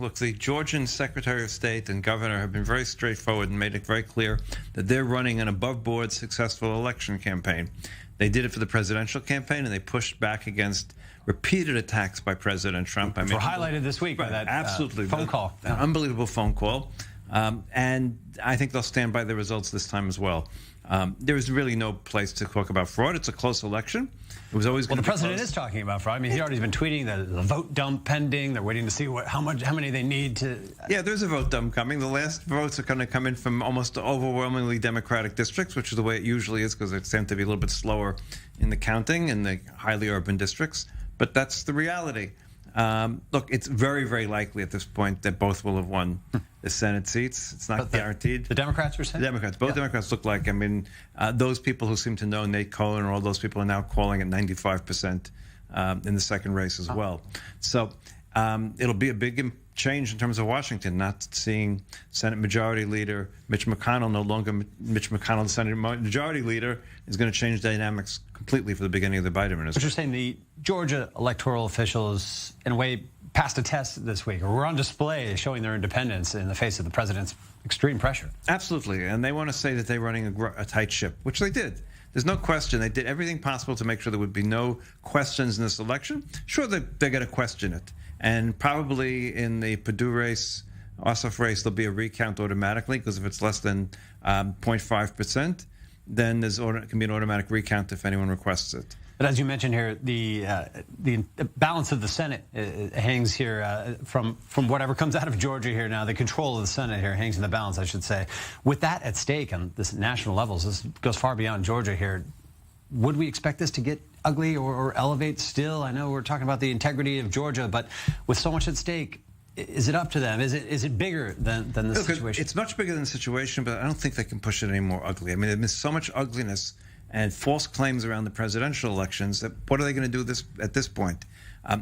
Look, the Georgian Secretary of State and governor have been very straightforward and made it very clear that they're running an above-board successful election campaign. They did it for the presidential campaign, and they pushed back against repeated attacks by President Trump. Which were highlighted this week by that absolutely phone call. An unbelievable phone call. And I think they'll stand by the results this time as well. There is really no place to talk about fraud. It's a close election. It was always going to be close. The president is talking about fraud. I mean, he's already been tweeting the vote dump pending. They're waiting to see how many they need to. Yeah, there's a vote dump coming. The last votes are going to come in from almost overwhelmingly Democratic districts, which is the way it usually is because they tend to be a little bit slower in the counting in the highly urban districts. But that's the reality. Look, it's very, very likely at this point that both will have won the Senate seats. It's not guaranteed. The Democrats are saying? The Democrats. Both Democrats look like, I mean, those people who seem to know Nate Cohen or all those people are now calling it 95% in the second race as well. So it'll be a big change in terms of Washington, not seeing Senate Majority Leader Mitch McConnell, no longer Mitch McConnell, the Senate Majority Leader, is going to change dynamics completely for the beginning of the Biden administration. But you're saying the Georgia electoral officials, in a way, passed a test this week, or were on display showing their independence in the face of the president's extreme pressure. Absolutely. And they want to say that they're running a tight ship, which they did. There's no question. They did everything possible to make sure there would be no questions in this election. Sure, they're going to question it. And probably in the Purdue race, Ossoff race, there'll be a recount automatically, because if it's less than 0.5%, then there can be an automatic recount if anyone requests it. But as you mentioned here, the balance of the Senate hangs here from whatever comes out of Georgia here now. The control of the Senate here hangs in the balance, I should say. With that at stake on this national levels, this goes far beyond Georgia here. Would we expect this to get ugly or elevate still? I know we're talking about the integrity of Georgia, but with so much at stake, is it up to them? Is it bigger than the situation? It's much bigger than the situation, but I don't think they can push it any more ugly. I mean, there's been so much ugliness and false claims around the presidential elections that what are they going to do at this point?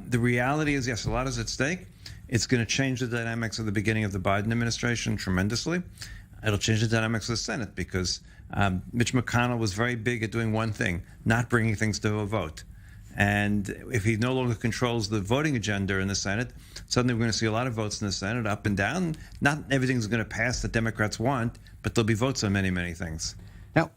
The reality is, yes, a lot is at stake. It's going to change the dynamics of the beginning of the Biden administration tremendously. It'll change the dynamics of the Senate because Mitch McConnell was very big at doing one thing, not bringing things to a vote. And if he no longer controls the voting agenda in the Senate, suddenly we're going to see a lot of votes in the Senate, up and down. Not everything's going to pass that Democrats want, but there'll be votes on many, many things. Now,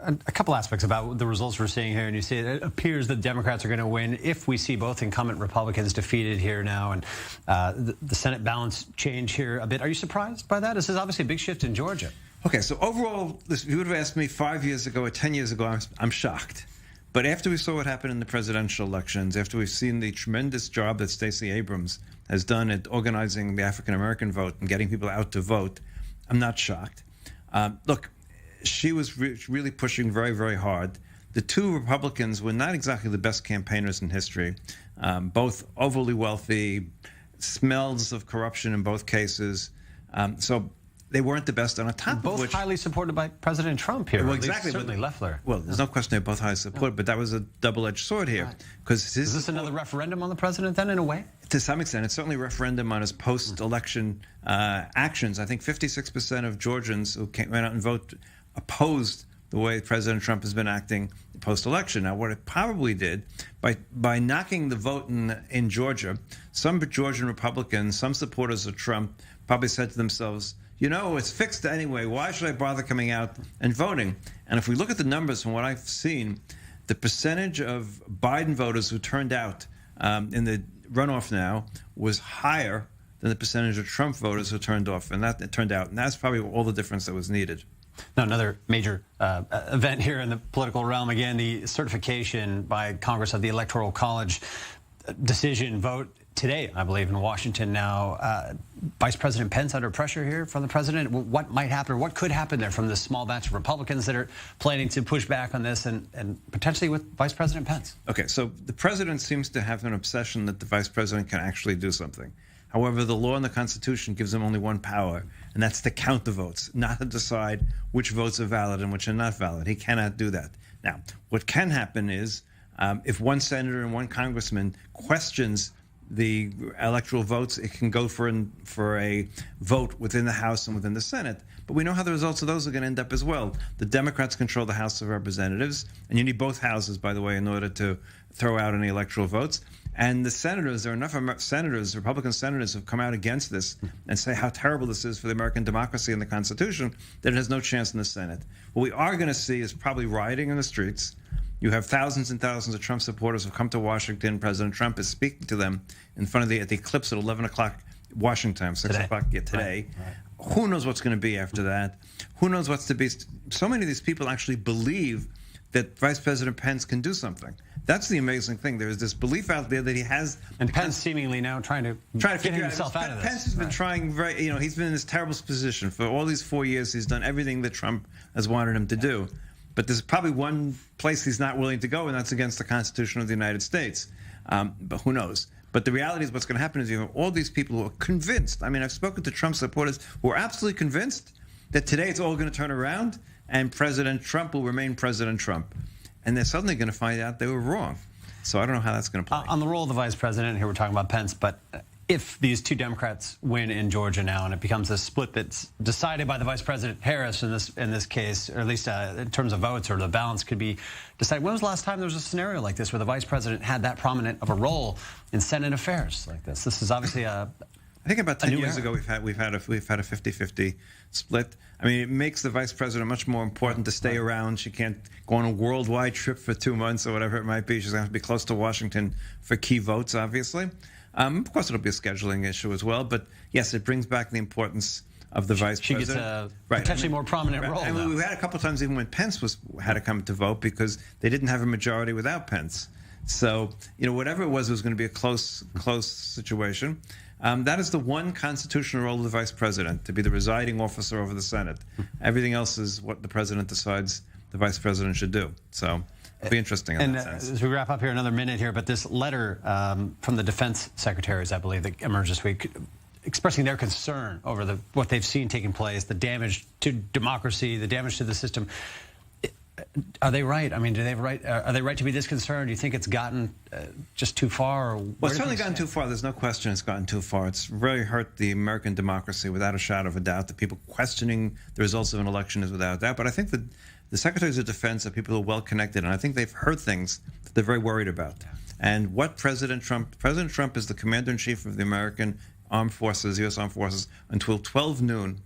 a couple aspects about the results we're seeing here, and you see it appears that Democrats are going to win if we see both incumbent Republicans defeated here now, and the Senate balance change here a bit. Are you surprised by that? This is obviously a big shift in Georgia. Okay, so overall, if you would have asked me 5 years ago or 10 years ago, I'm shocked. But after we saw what happened in the presidential elections, after we've seen the tremendous job that Stacey Abrams has done at organizing the African-American vote and getting people out to vote, I'm not shocked. Look, she was really pushing very, very hard. The two Republicans were not exactly the best campaigners in history, both overly wealthy, smells of corruption in both cases. So they weren't the best. On top both of which, highly supported by President Trump here. Well, exactly. Certainly Loeffler. Well, there's no question they're both highly supported, but that was a double-edged sword here. Because is this another referendum on the president then, in a way? To some extent, it's certainly a referendum on his post-election actions. I think 56% of Georgians who went out and voted opposed the way President Trump has been acting post-election. Now, what it probably did, by knocking the vote in Georgia, some Georgian Republicans, some supporters of Trump, probably said to themselves, you know, it's fixed anyway. Why should I bother coming out and voting? And if we look at the numbers from what I've seen, the percentage of Biden voters who turned out in the runoff now was higher than the percentage of Trump voters who turned out. And that's probably all the difference that was needed. Now, another major event here in the political realm, again, the certification by Congress of the Electoral College decision vote today, I believe, in Washington now. Vice President Pence under pressure here from the president. What might happen, or what could happen there from this small batch of Republicans that are planning to push back on this, and potentially with Vice President Pence? Okay, so the president seems to have an obsession that the vice president can actually do something. However, the law and the Constitution gives him only one power, and that's to count the votes, not to decide which votes are valid and which are not valid. He cannot do that. Now, what can happen is if one senator and one congressman questions the electoral votes, it can go for a vote within the House and within the Senate. But we know how the results of those are going to end up as well. The Democrats control the House of Representatives, and you need both houses, by the way, in order to throw out any electoral votes. And the senators, there are enough senators, Republican senators, who've come out against this and say how terrible this is for the American democracy and the Constitution, that it has no chance in the Senate. What we are going to see is probably rioting in the streets. You have thousands and thousands of Trump supporters who come to Washington. President Trump is speaking to them in front of at the Eclipse at 11 o'clock Washington time, 6 o'clock today. Right. Who knows what's going to be after that? Who knows what's to be? So many of these people actually believe that Vice President Pence can do something. That's the amazing thing. There is this belief out there that he has. And Pence seemingly now trying to get himself out of this. Pence has been trying he's been in this terrible position for all these 4 years. He's done everything that Trump has wanted him to do. But there's probably one place he's not willing to go, and that's against the Constitution of the United States. But who knows? But the reality is what's going to happen is you have all these people who are convinced. I mean, I've spoken to Trump supporters who are absolutely convinced that today it's all going to turn around and President Trump will remain President Trump. And they're suddenly going to find out they were wrong. So I don't know how that's going to play. On the role of the vice president, here we're talking about Pence, but if these two Democrats win in Georgia now and it becomes a split that's decided by the Vice President Harris in this case, or at least in terms of votes, or the balance could be decided. When was the last time there was a scenario like this where the vice president had that prominent of a role in Senate affairs like this? This is obviously I think about 10 years ago we've had a 50-50 split. I mean, it makes the vice president much more important to stay around. She can't go on a worldwide trip for 2 months or whatever it might be. She's going to have to be close to Washington for key votes, obviously. Of course, it'll be a scheduling issue as well. But yes, it brings back the importance of the vice president. She gets a potentially more prominent role. I mean, we've had a couple of times even when Pence had to come to vote because they didn't have a majority without Pence. So, whatever it was going to be a close situation. That is the one constitutional role of the vice president, to be the presiding officer over the Senate. Everything else is what the president decides the vice president should do. So it'll be interesting in that sense. As we wrap up here, another minute here, but this letter from the defense secretaries, I believe, that emerged this week, expressing their concern over what they've seen taking place, the damage to democracy, the damage to the system. Are they right? I mean, are they right to be this concerned? Do you think it's gotten just too far? Well, it's certainly gotten too far. There's no question it's gotten too far. It's really hurt the American democracy without a shadow of a doubt. The people questioning the results of an election is without a doubt. But I think that the secretaries of defense are people who are well connected, and I think they've heard things that they're very worried about. And what President Trump is the commander-in-chief of the American Armed Forces, U.S. Armed Forces, until 12 noon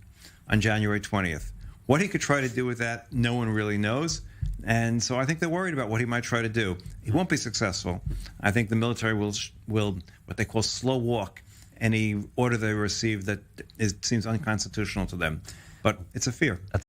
on January 20th. What he could try to do with that, no one really knows. And so I think they're worried about what he might try to do. He won't be successful. I think the military will what they call slow walk any order they receive that seems unconstitutional to them. But it's a fear. That's